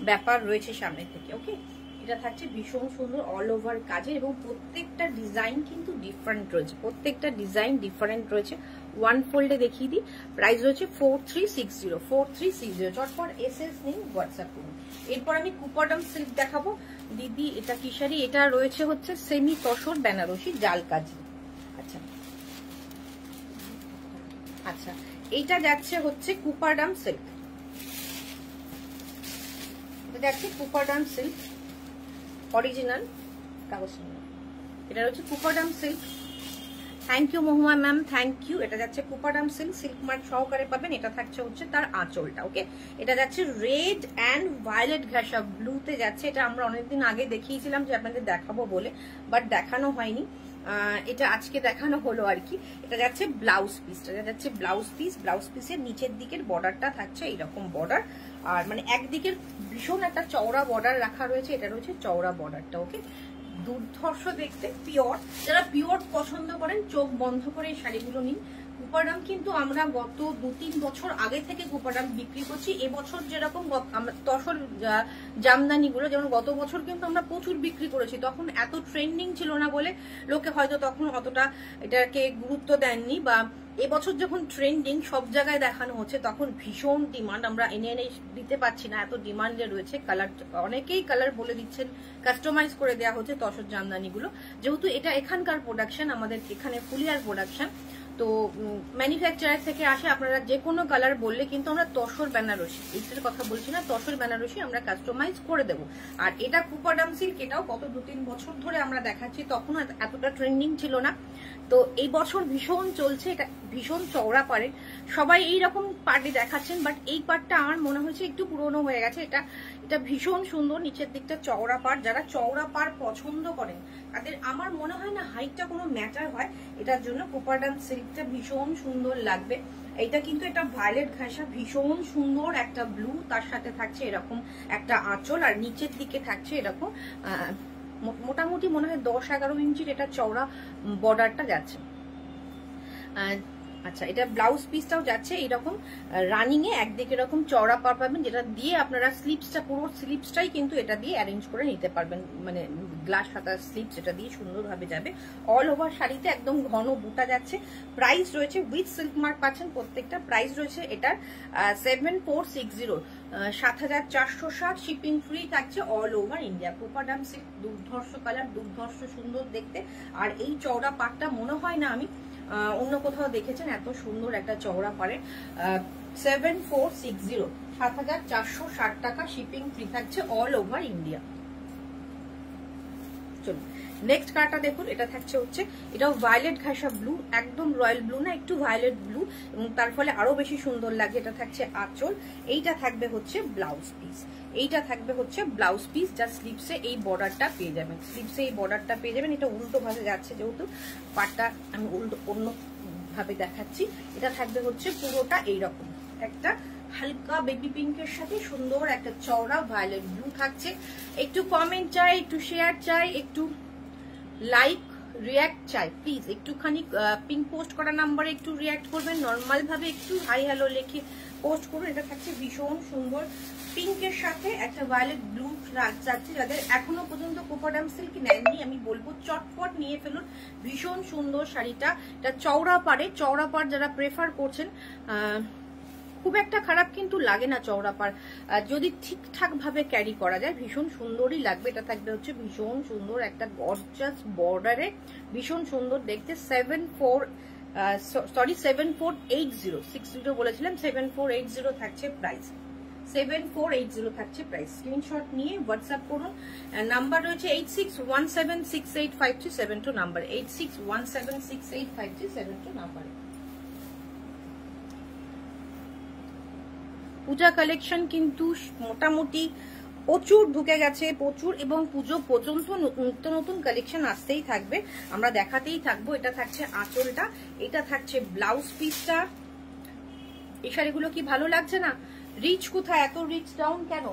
ব্যাপার রয়েছে সামনে থেকে। ওকে, এটা থাকছে ভীষণ সুন্দর অল ওভার কাজে, এবং প্রত্যেকটা ডিজাইন কিন্তু ডিফারেন্ট রয়েছে, প্রত্যেকটা ডিজাইন ডিফারেন্ট রয়েছে। ওয়ান ফোল্ডে দেখিয়ে দিই, প্রাইস রয়েছে 4360। চটপট এসএস নিন, হোয়াটসঅ্যাপ করুন। এরপর আমি কুপাডাম সিল্ক দেখাবো। দিদি এটা কি শাড়ি? এটা রয়েছে হচ্ছে সেমি তসর বেনারসি জাল কাজ। আচ্ছা আচ্ছা, এইটা যাচ্ছে হচ্ছে কুপাডাম সিল্ক, এটা যাচ্ছে কুপাডাম সিল্ক অরিজিনাল কাগজ। এটা হচ্ছে Kuppadam silk thank you Mahua ma'am, thank you. এটা যাচ্ছে কুপাডাম সিল্ক, সিল্ক মার্ক সহকারে পাবেন। এটা থাকছে হচ্ছে তার আঁচলটা, ওকে। এটা যাচ্ছে রেড অ্যান্ড ভায়োলেট ঘাসা ব্লুতে যাচ্ছে। এটা আমরা অনেকদিন আগে দেখিয়েছিলাম যে আপনাদের দেখাবো বলে, বাট দেখানো হয়নি, এটা আজকে দেখানো হলো আর কি। এটা যাচ্ছে ব্লাউজ পিস, এটা যাচ্ছে ব্লাউজ পিস। ব্লাউজ পিসের নিচের দিকের বর্ডারটা থাকছে এইরকম বর্ডার, আর মানে একদিকের ভীষণ একটা চওড়া বর্ডার রাখা রয়েছে, এটা রয়েছে চওড়া বর্ডারটা, ওকে। দুর্ধর্ষ দেখতে, পিওর। যারা পিওর পছন্দ করেন চোখ বন্ধ করে এই শাড়িগুলো নিন। কুপাডাম কিন্তু আমরা গত 2-3 বছর আগে থেকে কুপাডাম বিক্রি করছি। এবছর যেরকম তসর জামদানিগুলো, যেমন গত বছর কিন্তু আমরা প্রচুর বিক্রি করেছি, তখন এত ট্রেন্ডিং ছিল না বলে লোকে হয়তো তখন অতটা এটাকে গুরুত্ব দেননি, বা এবছর যখন ট্রেন্ডিং সব জায়গায় দেখানো হচ্ছে তখন ভীষণ ডিমান্ড, আমরা এনে এনে দিতে পারছি না, এত ডিমান্ডে রয়েছে। কালার অনেকেই কালার বলে দিচ্ছেন, কাস্টমাইজ করে দেওয়া হচ্ছে তসর জামদানিগুলো। যেহেতু এটা এখানকার প্রোডাকশন, আমাদের এখানে ফুলিয়ার প্রোডাকশন, তো ম্যানুফ্যাকচারার থেকে আসে। আপনারা যে কোনো কালার বললে কিন্তু আমরা তসর বেনারসি, এইটার কথা বলছি না, তসর বেনারসি আমরা কাস্টমাইজ করে দেবো। আর এটা কুপাডাম সিল্ক, এটাও গত 2-3 বছর ধরে আমরা দেখাচ্ছি, তখন এতটা ট্রেন্ডিং ছিল না। তো এই বছর ভীষণ চলছে, এটা ভীষণ চওড়া পাড়ে, সবাই এইরকম পাড়ি দেখাচ্ছেন, বাট এই পাড়টা আমার মনে হয়েছে একটু পুরনো হয়ে গেছে। এটা ভীষণ সুন্দর, নিচের দিকটা চওড়া পাড়। যারা চওড়া পাড় পছন্দ করেন তাদের আমার মনে হয় না হাইটটা কোনো ম্যাটার হয়, এটার জন্য কুপাডাম সিল্কটা ভীষণ সুন্দর লাগবে। এটা কিন্তু এটা ভায়োলেট ঘাসা, ভীষণ সুন্দর একটা ব্লু, তার সাথে থাকছে এরকম একটা আঁচল, আর নিচের দিকে থাকছে এরকম মোটামুটি মনে হয় 10-11 ইঞ্চির এটা চওড়া বর্ডারটা যাচ্ছে। আচ্ছা, এটা ব্লাউজ পিসটাও যাচ্ছে এইরকম রানিং এ, একদিকে এরকম চওড়া পাড় পাবেন, যেটা দিয়ে আপনারা স্লিপসটা, পুরো স্লিপসটাই কিন্তু এটা দিয়ে অ্যারেঞ্জ করে নিতে পারবেন, মানে গ্লাস হাতা স্লিপস এটা দিয়ে সুন্দরভাবে যাবে। অল ওভার শাড়িতে একদম ঘন বুটা যাচ্ছে। প্রাইস রয়েছে উইথ সিল্ক মার্ক পাচ্ছেন প্রত্যেকটা। প্রাইস রয়েছে এটার 7460, 7460, শিপিং ফ্রি থাকছে অল ওভার ইন্ডিয়া। কুপাডাম সিল্ক, দুর্ধর্ষ কালার, দুর্ধর্ষ সুন্দর দেখতে। আর এই চওড়া পাড়টা মনে হয় না আমি অন্য কোথাও দেখেছেন এত সুন্দর একটা চওড়া পাড়ে। 7460, 7460 টাকা, শিপিং ফ্রি থাকছে অল ওভার ইন্ডিয়া। চলুন নেক্সট কালারটা দেখুন। এটা থাকছে হচ্ছে, এটাও ভায়োলেট ঘাসা ব্লু, একদম রয়্যাল ব্লু না, একটু ভায়োলেট ব্লু, এবং তার ফলে আরো বেশি সুন্দর লাগে। এটা থাকছে আঁচল, এইটা থাকবে হচ্ছে ব্লাউজ পিস, এইটা থাকবে হচ্ছে ব্লাউজ পিস, যা স্লিপসে এই বর্ডারটা পেয়ে যাবেন, স্লিপসে এই বর্ডারটা পেয়ে যাবেন। এটা উল্টো ভাবে যাচ্ছে, যেহেতু পাটটা আমি উল্টো অন্য ভাবে দেখাচ্ছি। এটা থাকবে হচ্ছে পুরোটা এইরকম একটা হালকা বেবি পিঙ্কের সাথে সুন্দর একটা চওড়া ভায়োলেট ব্লু থাকছে। একটু কমেন্ট চাই, একটু শেয়ার চাই, একটু লাইক রিয়াক্ট চাই প্লিজ। একটুখানি পিঙ্ক পোস্ট করা নাম্বারে একটু রিয়াক্ট করবেন, নর্মাল ভাবে একটু হাই হ্যালো লিখে পোস্ট করুন। এটা থাকছে ভীষণ সুন্দর পিঙ্কের সাথে একটা ভায়োলেট ব্লু যাচ্ছে। যাদের এখনো পর্যন্ত কুপাডাম সিল্ক নেননি, আমি বলবো চটপট নিয়ে ফেলুন, ভীষণ সুন্দর শাড়িটা। এটা চওড়া পাড়ে, চওড়া পাড় যারা প্রেফার করছেন, খুব একটা খারাপ কিন্তু লাগে না চওড়া পাড়, যদি ঠিকঠাক ভাবে ক্যারি করা যায় ভীষণ সুন্দরই লাগবে। এটা থাকবে হচ্ছে ভীষণ সুন্দর একটা গর্জাস বর্ডারে, ভীষণ সুন্দর দেখতে। 7480, 60 বলেছিলাম, 7480 থাকছে প্রাইস, 7480 থাকছে প্রাইস। স্ক্রিনশট নিয়ে হোয়াটসঅ্যাপ করুন। নাম্বার রয়েছে 8617685372 নাম্বার, 8617685372 নাম্বার। পূজা কালেকশন কিন্তু মোটামুটি প্রচুর ঢুকে গেছে, প্রচুর, এবং পুজো পর্যন্ত নতুন নতুন কালেকশন আসতেই থাকবে, আমরা দেখাতেই থাকবো। এটা থাকছে আঁচলটা, এটা থাকছে ব্লাউজ পিসটা। এই শাড়িগুলো কি ভালো লাগছে না? রিচ কোথায়? এত রিচ ডাউন কেন?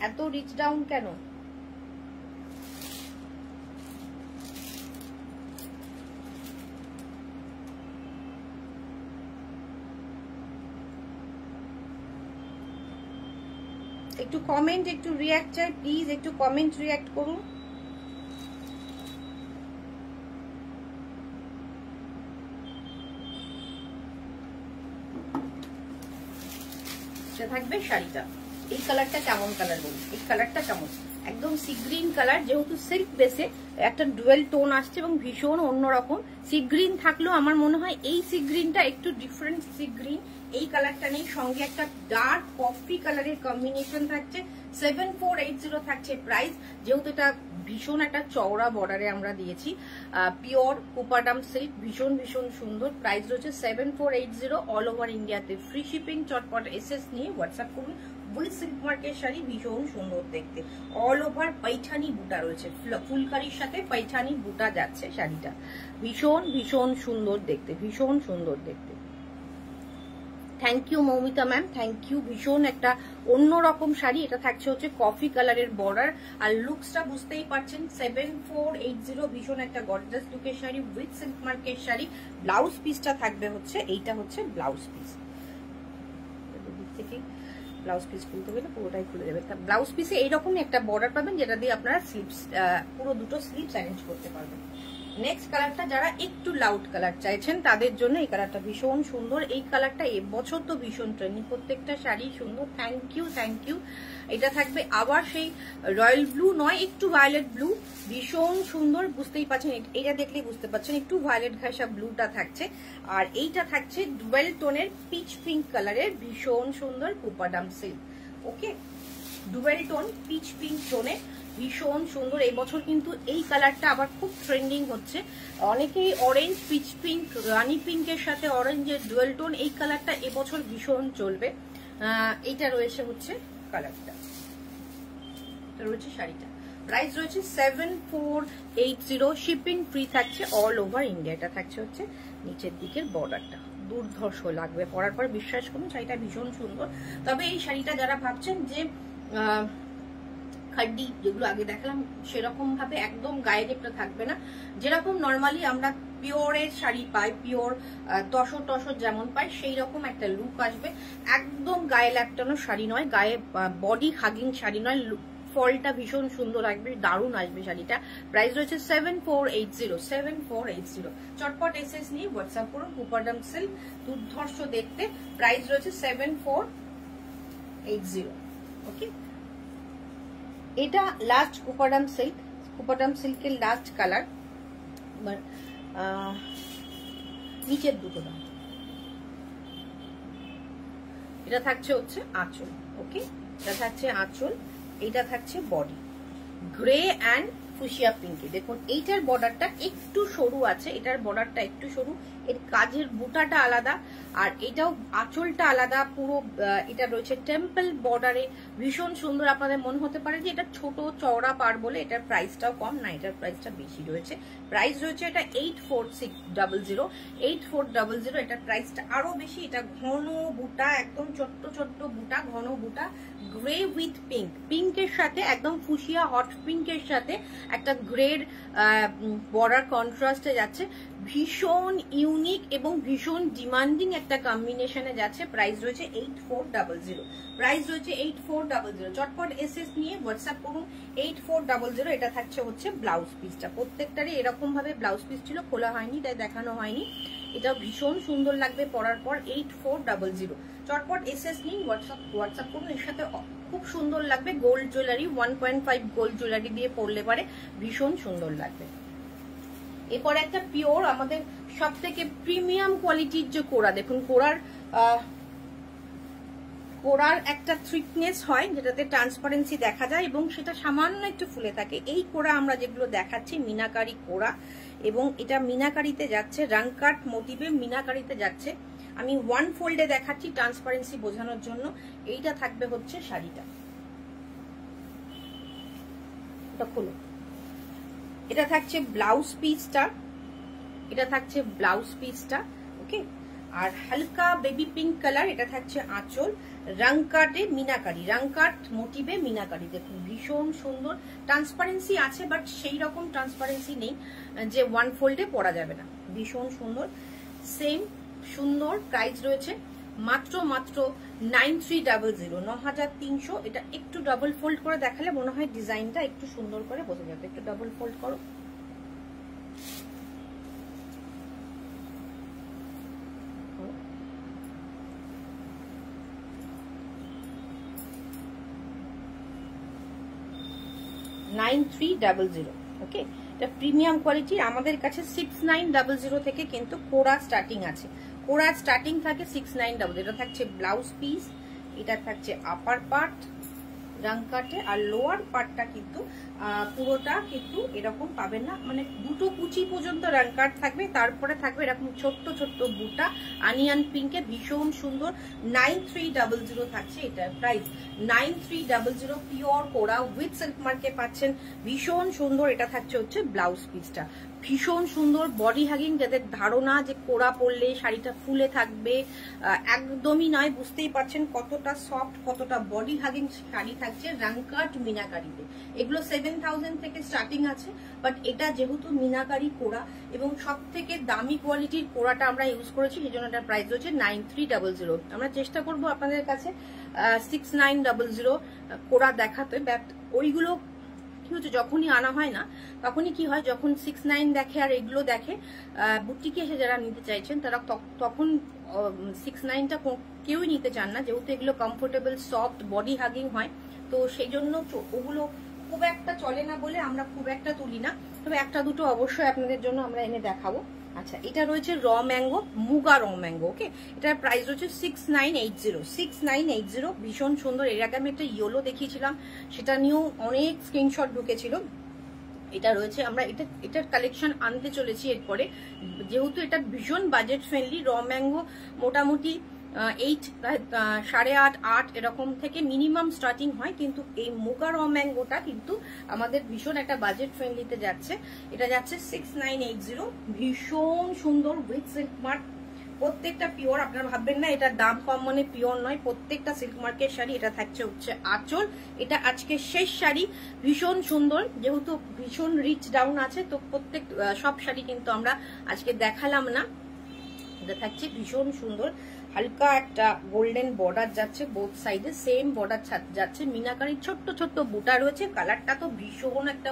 এত রিচ ডাউন কেন? একটু কমেন্ট, একটু রিয়াক্ট চাই প্লিজ, একটু কমেন্ট রিয়াক্ট করুন। থাকবে শাড়িটা, এই কালারটা কেমন কালার বলুন? এই কালারটা কেমন? একদম সি গ্রিন কালার, যেহেতু সিল্ক বেসে একটা ডুয়েল টোন আসছে এবং ভীষণ অন্যরকম। সি গ্রিন থাকলেও আমার মনে হয় এই সি গ্রিনটা একটু ডিফারেন্ট সি গ্রিন, এই কালারটা নেই, সঙ্গে একটা ডার্ক কফি কালারের কম্বিনেশন থাকছে। 7480 থাকছে প্রাইস, যেহেতু এটা ভীষণ একটা চওড়া বর্ডারে আমরা দিয়েছি, পিওর কোপাডাম সিল্ক, ভীষণ ভীষণ সুন্দর। প্রাইস রয়েছে 7480, অল ওভার ইন্ডিয়াতে ফ্রি শিপিং। চটপট এসএস নিয়ে হোয়াটসঅ্যাপ করুন। উইথ সিল্ক মার্কের শাড়ি, ভীষণ সুন্দর দেখতে, অল ওভার পৈঠানি বুটা রয়েছে, ফুলকারির সাথে পৈঠানি বুটা যাচ্ছে শাড়িটা, ভীষণ ভীষণ সুন্দর দেখতে, ভীষণ সুন্দর দেখতে। Thank you Moumita ma'am, thank you. ভীষণ একটা অন্যরকম শাড়ি, এটা থাকছে হচ্ছে কফি কালারের বর্ডার, আর লুকসটা বুঝতেই পারছেন। 7480, ভীষণ একটা গর্জাস লুকের শাড়ি, উইথ সিল্ক মার্কের শাড়ি। ব্লাউজ পিসটা থাকবে হচ্ছে, এইটা হচ্ছে ব্লাউজ পিস। দিক থেকে ব্লাউজ পিস খুলতে গেলে পুরোটাই খুলে যাবে। ব্লাউজ পিসে এইরকমই একটা বর্ডার পাবেন, যেটা দিয়ে আপনারা স্লিভস, পুরো দুটো স্লিভস অ্যারেঞ্জ করতে পারবেন। নেক্সট কালারটা যারা একটু লাউড কালার চাইছেন তাদের জন্য এই কালারটা ভীষণ সুন্দর। এই কালারটা এবছর তো ভীষণ ট্রেন্ডিং, প্রত্যেকটা শাড়ি সুন্দর। Thank you, thank you. এটা থাকবে আবার সেই রয়্যাল ব্লু নয়, একটু ভায়োলেট ব্লু, ভীষণ সুন্দর। বুঝতেই পারছেন, এটা দেখলেই বুঝতে পারছেন একটু ভায়োলেট ঘাসা ব্লুটা থাকছে। আর এইটা থাকছে ডুয়েল টোনের পিচ পিঙ্ক কালারের, ভীষণ সুন্দর কোপাডাম সিল্ক। ওকে, ডুয়েল টোন পিচ পিঙ্ক টোনে, ভীষণ সুন্দর। এই বছর কিন্তু এই কালারটা আবার খুব ট্রেন্ডিং হচ্ছে। অনেকেই অরেঞ্জ, পিচ পিঙ্ক, রানি পিঙ্কের সাথে অরেঞ্জের ডুয়েল টোন, এই কালারটা এবছর ভীষণ চলবে। এইটা রয়েছে হচ্ছে কালারটা, রয়েছে শাড়িটা। প্রাইস রয়েছে 7480, শিপিং ফ্রি থাকছে অল ওভার ইন্ডিয়া। এটা থাকছে হচ্ছে নিচের দিকের বর্ডারটা, দুর্ধর্ষ লাগবে পরার পর, বিশ্বাস করুন শাড়িটা ভীষণ সুন্দর। তবে এই শাড়িটা যারা ভাবছেন যে খাড্ডি যেগুলো আগে দেখালাম সেরকম ভাবে একদম গায়ে লেপটা থাকবে না, যেরকম নর্মালি আমরা পিওরের শাড়ি পাই, পিওর তসর টসর যেমন পাই সেই রকম একটা লুক আসবে। একদম গায়ে ল্যাপটানো শাড়ি নয়, গায়ে বডি হাগিং শাড়ি নয়, ফলটা ভীষণ সুন্দর আসবে, দারুণ আসবে শাড়িটা। প্রাইস রয়েছে 7480। চটপট এসএস নিয়ে হোয়াটসঅ্যাপ করুন। কোপাডাম সিল্ক, দুর্ধর্ষ দেখতে। প্রাইস রয়েছে 7480। ওকে, এটা লাস্ট কোপাডাম সিল্ক, কোপাডাম সিল্কের লাস্ট কালার। নিচের দুটো দাম, এটা থাকছে হচ্ছে আঁচল। ওকে, এটা থাকছে আঁচল, এটা থাকছে বডি গ্রে অ্যান্ড ফুশিয়া পিঙ্কে। দেখুন এইটার বর্ডারটা একটু সরু আছে, এটার বর্ডারটা একটু সরু, এর কাজের বুটাটা আলাদা, আর এটাও আঁচলটা আলাদা পুরো। এটা রয়েছে টেম্পল বর্ডারে, ভীষণ সুন্দর। আপনাদের মনে হতে পারে যে এটা ছোট চওড়া পার বলে এটার প্রাইসটাও কম, না, এটার প্রাইসটা বেশি রয়েছে। প্রাইস রয়েছে এটা 8400। এটার প্রাইসটা আরো বেশি। এটা ঘন বুটা, একদম ছোট্ট ছোট্ট বুটা, ঘন বুটা, গ্রে উইথ পিঙ্ক, পিঙ্কের সাথে একদম ফুশিয়া হট পিঙ্কের সাথে একটা গ্রেড বর্ডার কন্ট্রাস্টে যাচ্ছে, ভীষণ ইউনিক এবং ভীষণ ডিমান্ডিং একটা কম্বিনেশনে যাচ্ছে। প্রাইস রয়েছে 8400। চটপট এসএস নিয়ে হোয়াটসঅ্যাপ করুন। 8400। এটা থাকছে হচ্ছে ব্লাউজ পিসটা, প্রত্যেকটারই এরকম ভাবে ব্লাউজ পিস ছিল, খোলা হয়নি তাই দেখানো হয়নি। এটাও ভীষণ সুন্দর লাগবে পরার পর। 8400। চটপট এসএস নিয়ে হোয়াটসঅ্যাপ করুন। এর সাথে খুব সুন্দর লাগবে গোল্ড জুয়েলারি, 1.5 গোল্ড জুয়েলারি দিয়ে পরলে পারে ভীষণ সুন্দর লাগবে। এরপরে একটা পিওর আমাদের সব থেকে প্রিমিয়াম কোয়ালিটির যে কোড়া, দেখুন কোড়ার একটা থিকনেস হয় যেটাতে ট্রান্সপারেন্সি দেখা যায় এবং সেটা সামান্য একটু ফুলে থাকে। এই কোড়া আমরা যেগুলো দেখাচ্ছি মিনাকারি কোড়া, এবং এটা মিনাকারিতে যাচ্ছে, রাংকাট মোটিভে মিনাকারিতে যাচ্ছে। আমি ওয়ান ফোল্ডে দেখাচ্ছি ট্রান্সপারেন্সি বোঝানোর জন্য। এইটা থাকবে হচ্ছে শাড়িটা, এটা খোলো। এটা থাকছে ব্লাউজ পিসটা, ওকে। আর হালকা বেবি পিঙ্ক কালার, এটা থাকছে আঁচল, রাংকাটে মিনাকারি, রাংকাট মোটিভে মিনাকারি। দেখুন ভীষণ সুন্দর, ট্রান্সপারেন্সি আছে বাট সেই রকম ট্রান্সপারেন্সি নেই যে ওয়ান ফোল্ডে পরা যাবে না, ভীষণ সুন্দর, সেম সুন্দর। প্রাইস রয়েছে মাত্র 9300, 9300। এটা একটু ডাবল ফোল্ড করে দেখালে মনে হয় ডিজাইনটা একটু সুন্দর করে বোঝা যাবে। একটু ডাবল ফোল্ড করো। ওকে, এটা প্রিমিয়াম কোয়ালিটি। আমাদের কাছে 6900 থেকে কিন্তু কোড়া স্টার্টিং আছে, কোড়া স্টার্টিং থাকে 6900। এটা থাকছে ব্লাউজ পিস, এটা থাকছে আপার পার্ট, রাং কাটে, আর লোয়ার পার্টটা কিন্তু পুরোটা কিন্তু এরকম পাবেন না, মানে দুটো কুচি পর্যন্ত রাং কাট থাকবে, তারপরে থাকবে এরকম ছোট্ট ছোট্ট বুটা আনিয়ান পিঙ্কে, ভীষণ সুন্দর। 9300 থাকছে এটার প্রাইস, 9300 পিওর কোরা উইথ সিল্ক মার্কে পাচ্ছেন, ভীষণ সুন্দর। এটা থাকছে হচ্ছে ব্লাউজ পিসটা, ভীষণ সুন্দর বডি হ্যাগিং, যাদের ধারণা যে কোরা পরলে শাড়িটা ফুলে থাকবে, একদমই নয়, বুঝতেই পারছেন কতটা সফট, কতটা বডি হ্যাগিং শাড়ি থাকছে রাংকাট মিনাকারিতে। এগুলো 7000 থেকে স্টার্টিং আছে, বাট এটা যেহেতু মিনাকারি কোরা এবং সব থেকে দামি কোয়ালিটির কোরাটা আমরা ইউজ করেছি, সেই জন্য এটার প্রাইস হচ্ছে 9300। আমরা চেষ্টা করবো আপনাদের কাছে 6900 কোরা দেখাতে, বাট ওইগুলো কি হচ্ছে যখনই আনা হয় না তখনই কি হয়, যখন 69 দেখে আর এগুলো দেখে বুটিকে এসে যারা নিতে চাইছেন তারা তখন 69টা কেউই নিতে চান না, যেহেতু এগুলো কমফোর্টেবল সফট বডি হাগিং হয়, তো সেই জন্য ওগুলো খুব একটা চলে না বলে আমরা খুব একটা তুলি না, তবে একটা দুটো অবশ্যই আপনাদের জন্য আমরা এনে দেখাবো। আচ্ছা, এটা রয়েছে র ম্যাঙ্গো, মুগা র ম্যাঙ্গো, ওকে, এটার প্রাইস হচ্ছে 6980, ভীষণ সুন্দর। এর আগে আমি একটা ইয়েলো দেখিয়েছিলাম, সেটা নিয়েও অনেক স্ক্রিনশট ঢুকেছিল। এটা রয়েছে, আমরা এটার কালেকশন আনতে চলেছি এরপরে, যেহেতু এটা ভীষণ বাজেট ফ্রেন্ডলি। র ম্যাঙ্গো মোটামুটি 8, 8.5, 8 এরকম থেকে মিনিমাম স্টার্টিং হয়, কিন্তু এই মুগা র ম্যাঙ্গোটা কিন্তু আমাদের ভীষণ একটা বাজেট ফ্রেন্ডলিতে যাচ্ছে। এটা যাচ্ছে 6980, ভীষণ সুন্দর উইথ সিল্ক মার্ক, প্রত্যেকটা পিওর। আপনারা ভাববেন না এটা দাম কম মানে পিওর নয়, প্রত্যেকটা সিল্ক মার্কের শাড়ি। এটা থাকছে হচ্ছে আঁচল, এটা আজকে শেষ শাড়ি, ভীষণ সুন্দর, যেহেতু ভীষণ রিচ ডাউন আছে তো প্রত্যেক সব শাড়ি কিন্তু আমরা আজকে দেখালাম না। এটা থাকছে ভীষণ সুন্দর, হালকা একটা গোল্ডেন বর্ডার যাচ্ছে, বোথ সাইডে সেম বর্ডার যাচ্ছে, মিনাকারির ছোট্ট ছোট্ট বুটা রয়েছে। কালারটা তো ভীষণ একটা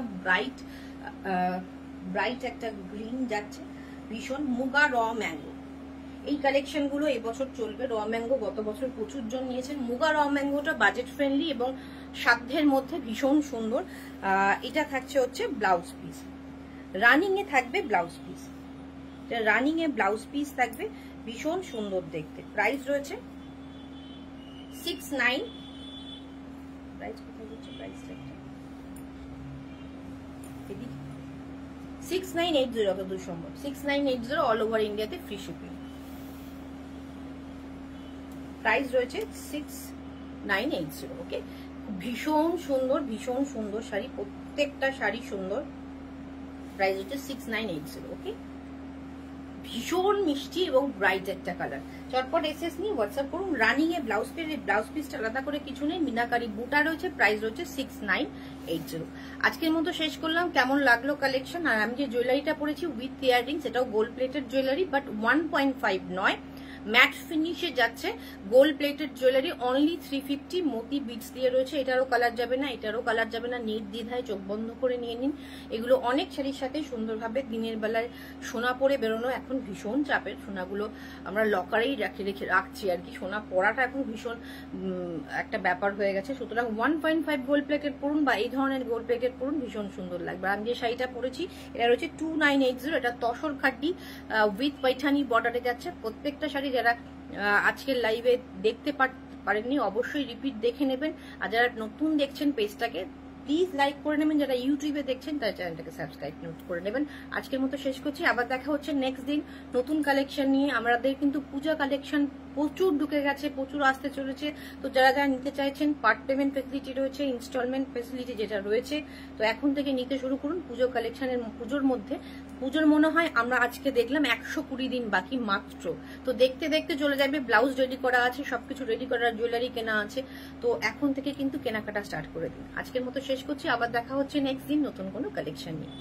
ব্রাইট একটা গ্রিন যাচ্ছে, ভীষণ মুগা র ম্যাঙ্গো। এই কালেকশন গুলো এবছর চলবে। র ম্যাঙ্গো গত বছর প্রচুর জন নিয়েছেন। মুগা র ম্যাঙ্গোটা বাজেট ফ্রেন্ডলি এবং সাধ্যের মধ্যে ভীষণ সুন্দর। এটা থাকছে হচ্ছে ব্লাউজ পিস, রানিং এ থাকবে ব্লাউজ পিস, রানিং এ ব্লাউজ পিস থাকবে, ভীষণ সুন্দর দেখতে। প্রাইস রয়েছে 69, প্রাইস কোথায় হচ্ছে, প্রাইসটা 6980, যতদূর সম্ভব 6980, অল ওভার ইন্ডিয়াতে ফ্রি শিপিং। প্রাইস রয়েছে 6980, ওকে। ভীষণ সুন্দর, ভীষণ সুন্দর শাড়ি, প্রত্যেকটা শাড়ি সুন্দর। প্রাইস হচ্ছে 6980, ওকে। ভীষণ মিষ্টি এবং ব্রাইট একটা কালার। চটপট এসএস নিয়ে হোয়াটসঅ্যাপ করুন। রানিং এ ব্লাউজ পিস, ব্লাউজ পিসটা আলাদা করে কিছু নেই, মিনাকারি বুটা রয়েছে। প্রাইস রয়েছে 6980। আজকের মতো শেষ করলাম। কেমন লাগলো কালেকশন? আর আমি যে জুয়েলারিটা পরেছি উইথ ইয়াররিংস, এটাও গোল্ড প্লেটেড জুয়েলারি, বাট 1.5 নয়, ম্যাট ফিনিশে যাচ্ছে, গোল্ড প্লেটেড জুয়েলারি, অনলি 350। মোতি বিটস দিয়ে রয়েছে, এটারও কালার যাবে না, এটারও কালার যাবে না, নির্দ্বিধায় চোখ বন্ধ করে নিয়ে নিন। এগুলো অনেক শাড়ির সাথে সুন্দরভাবে দিনের বেলায় সোনা পরে বেরোনো এখন ভীষণ চাপের, সোনাগুলো আমরা লকারেই রাখছি আর কি। সোনা পরাটা এখন ভীষণ একটা ব্যাপার হয়ে গেছে, সুতরাং 1.5 গোল্ড প্লেটেড পরুন বা এই ধরনের গোল্ড প্লেটেড পরুন, ভীষণ সুন্দর লাগবে। আমি যে শাড়িটা পরেছি এটা রয়েছে 2980, এটা তসর খাড্ডি উইথ পৈঠানি বর্ডারে যাচ্ছে। প্রত্যেকটা শাড়ি যারা আজকের লাইভে দেখতে পারেননি অবশ্যই রিপিট দেখে নেবেন, আর যারা নতুন দেখছেন পেজটাকে প্লিজ লাইক করে নেবেন, যারা ইউটিউবে দেখছেন তারা চ্যানেলটাকে সাবস্ক্রাইব করে নেবেন। আজকের মতো শেষ করছি, আবার দেখা হচ্ছে নেক্সট দিন নতুন কালেকশন নিয়ে। আমাদের কিন্তু পূজা কালেকশন প্রচুর ঢুকে গেছে, প্রচুর আসতে চলেছে, তো যারা যারা নিতে চাইছেন পার্ট পেমেন্ট ফেসিলিটি রয়েছে, ইনস্টলমেন্ট ফেসিলিটি যেটা রয়েছে, তো এখন থেকে নিতে শুরু করুন। পুজো কালেকশনের পুজোর মধ্যে, পুজোর মনে হয় আমরা আজকে দেখলাম 120 দিন বাকি মাত্র, তো দেখতে দেখতে চলে যাবে। ব্লাউজ রেডি করা আছে, সবকিছু রেডি করার, জুয়েলারি কেনা আছে, তো এখন থেকে কিন্তু কেনাকাটা স্টার্ট করে দিন। আজকের মতো শেষ করছি, আবার দেখা হচ্ছে নেক্সট দিন নতুন কোনো কালেকশন নিয়ে।